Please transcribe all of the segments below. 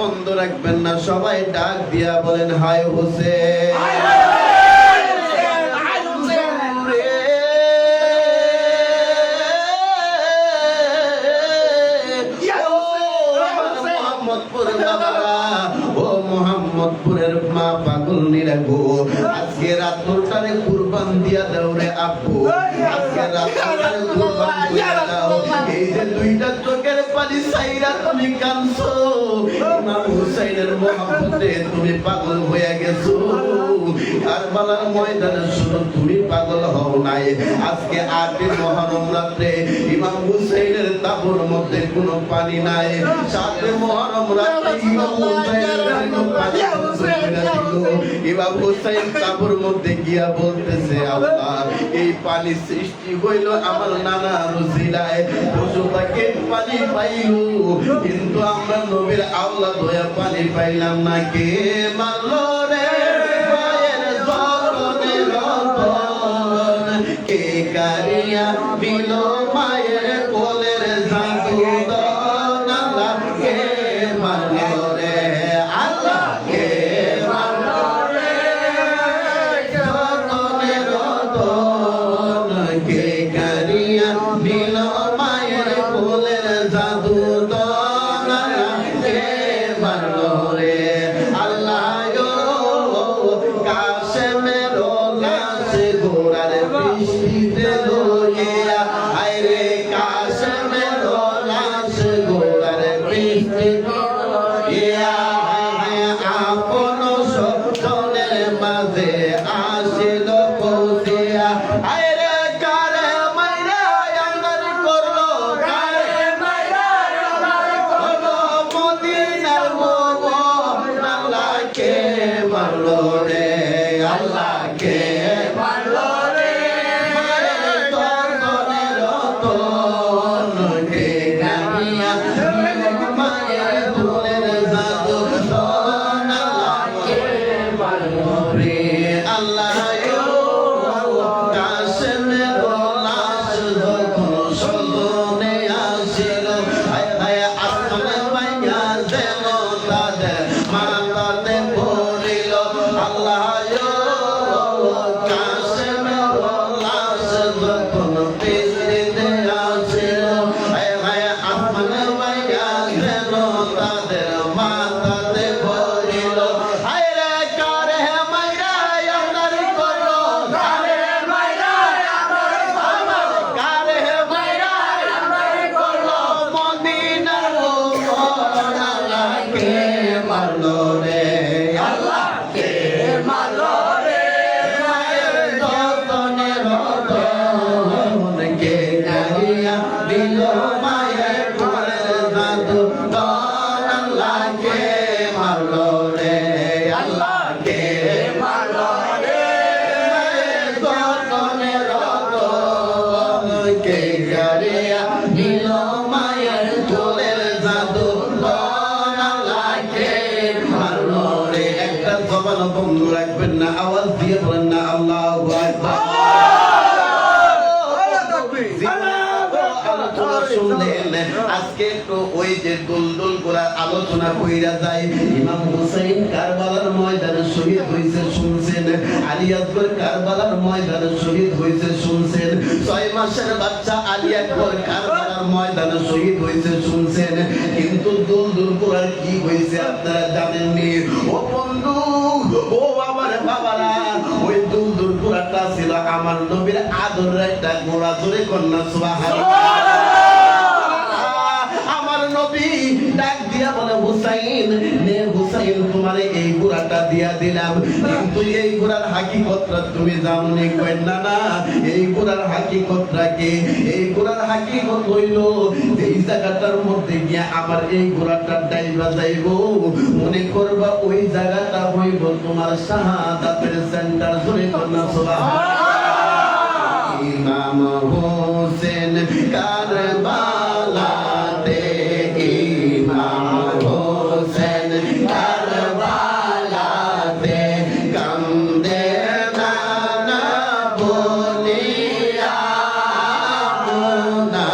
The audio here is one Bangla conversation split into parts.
বন্ধ রাখবেন না, সবাই ডাক দিয়া বলেন হায় হোসেন। মোহাম্মদপুরের মা পাগল নিরাগো, আজকে রাত্রটারে কুরবান দিয়া দাও রে আব্বু, আজকে রাত্রটারে কুরবান দিয়া দাও। এই যে দুইটা চোখের পানি সাইরা তুমি কাঁদছো, ইমাম হুসাইনের মোহাম্মতে তুমি পাগল হয়ে গেছো। কারবালার ময়দানে শুধু তুমি পাগল হও নাই, আজকে 8 মুহররম রাতে ইমাম হুসাইনের তাবুর মধ্যে কোনো পানি নাই। 7 মুহররম রাতে ইমাম হুসাইনের ইমাম হুসাইন তাবুর মধ্যে গিয়া বলতেছে, আল্লাহ এই পানি সৃষ্টি হইল আমার নানা রুজিলায়, পশু পাখি পানি পাইল, কিন্তু আমরা নবীর আওলাদ হয়ে পানি পাইলাম না। কে মারলো রে মায়ের জগনে রতন, কে কারিয়া দিল মায়ের কোলের জাদু দন, আল্লাহ কে মারলো রে, আল্লাহ কে মারলো রে জগনে রতন, কে কারিয়া দিল মায়ের কোলের জাদু দন, আল্লাহ কে মারলো রে। আল্লাহ গো কাশেমের লাশ গোড়া গোড়ার বৃষ্টিতে লইয়া আইরে কাশেমের লাশ গোড়ার বৃষ্টিতে লইয়া আপন সজনের মাঝে আসিল পৌঁছিয়া আইরে কারে মাইরা আঙ্গার করলো কারে মাইরা আঙ্গার করলো মদিনার মোহন আল্লাহকে মারলো রে আল্লাহকে মারলো রে মায়ের তরনের তনকে গানিয়া মায়ের দুলের জাদু তন আল্লাহকে মারলো রে আল্লাহ কাশেমের লাশ যখন সজনে আসিল হায় হায় আসমানে মাইয়া যেন তাদের মাথাতে পড়িল আল্লাহ কাশেমের লাশ যখন বৃষ্টিতে আসিল হায় হায় আসমানে মাইয়া যেন তাদের মাথাতে পড়িল হায় রে কারে মাইরা আন্দার করলো কারে মাইরা আন্দার করলো কারে মাইরা আন্দার করলো মদিনার মোহন আল্লাহকে মারলো রে আল্লাহকে মারলো রে মায়ের যতনের তনকে গাইয়া দিল মায়ের ঘরের জাদু তন আল্লাহকে মারলো রে আল্লাহকে মারলো রে মায়ের যতনের তনকে গাইয়া দিল মায়ের ঘরের জাদু তন আল্লাহকে মারলো রে একটা জবান বন্ধ রাখবেন না আওয়াজ দিয়ে বলেন না আল্লাহু আকবার আলোচনা শুনলেন আজকে একটু ওই যে দুলদুল করার আলোচনা কইরা যায় ইমাম হুসাইন কারবালার ময়দানে শহীদ হইছে শুনছেন আলী আকবর কারবালার ময়দানে শহীদ হইছে শুনছেন 6 মাসের বাচ্চা আলী আকবর কারবালার ময়দানে শহীদ হইছে শুনছেন কিন্তু দুলদুল করার কি হইছে আপনারা জানেননি ও বন্ধু ও আমার বাবারা ওই দুলদুল করাটা ছিল আমার নবীর আদরের একটা ঘোড়া জোরে কন্যা সুবহানাল্লাহ আমার নবী ডাক দিয়া বলে হুসাইন নে হুসাইন তোমার এই ঘোড়াটা দিয়া দিলাম কিন্তু এই ঘোড়ার হাকিকতটা তুমি জানো নি কই না না এই ঘোড়ার হাকিকতটা কি এই ঘোড়ার হাকিকত হইল এই জায়গাটার মধ্যে গিয়া আমার এই ঘোড়াটা ডাইবা যাইবো মনে করবা ওই জায়গাটা হইব তোমার শাহাদাতের সেন্টার জোরে কন্যা সুবহানাল্লাহ ইমাম হোসেন কারবালাতে ইমাম হোসেন কারবালাতে কান্দে নানা বলিয়া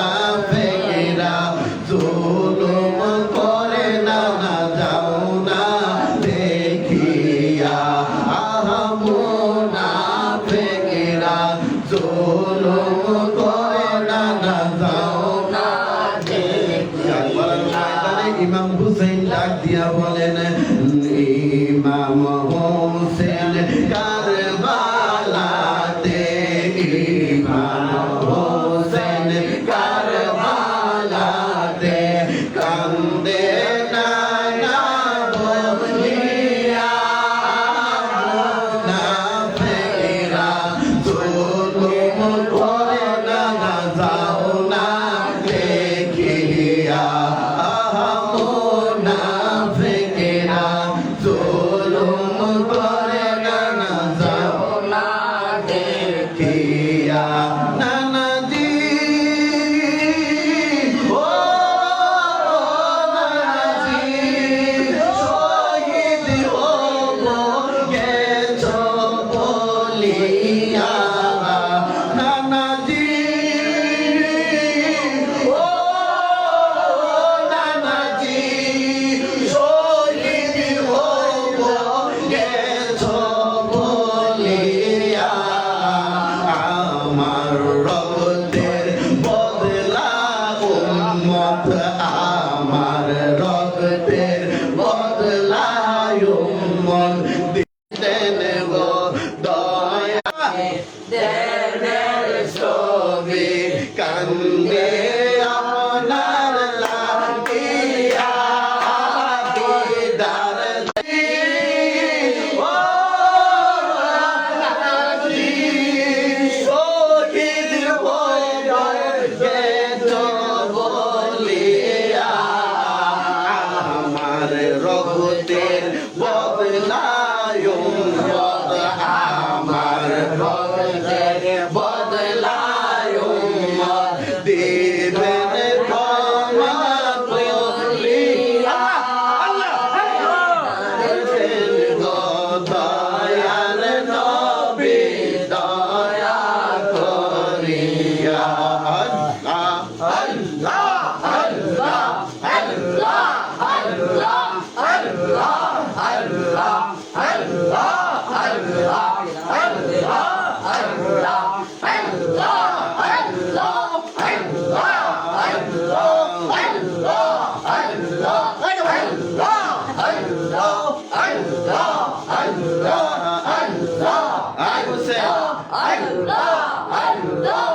মুনাফিকরা জুলুম করে নানা যাও না দেখিয়া আহা মুনাফিকরা জুলুম করে নানা যাও না দেখিয়া ময়দানে ইমাম হুসাইন ডাক দিয়া বলেন ইমাম হোসেন কারবালাতে ইমাম হোসেন কারবালাতে কান্দে নানা বলিয়া মুনাফিকরা জুলুম করে নানা যাও না দেখিয়া আহা মুনাফিকরা জুলুম করে নানা যাও না দেখিয়া নানাজি ও নানাজি শহীদ হব গেছো বলিয়া নানাজি ও নানাজি শহীদ হব গেছো বলিয়া আমার বন্দে আপনার লাগিয়া দিদার ও রাজি শহীদ হয়ে গেছো বলিয়া আমার রক্তের বদলায় উম্মত আমার রক্তের বদলায় উম্মত দিবেন ক্ষমা বলিয়া দয়াল নবী দয়া করিয়া আল্লাহ আল্লাহ আল্লাহ আল্লাহ আল্লাহ আল্লাহ আল্লাহ আল্লাহ আল্লাহ আল্লাহ আল্লাহ আল্লাহ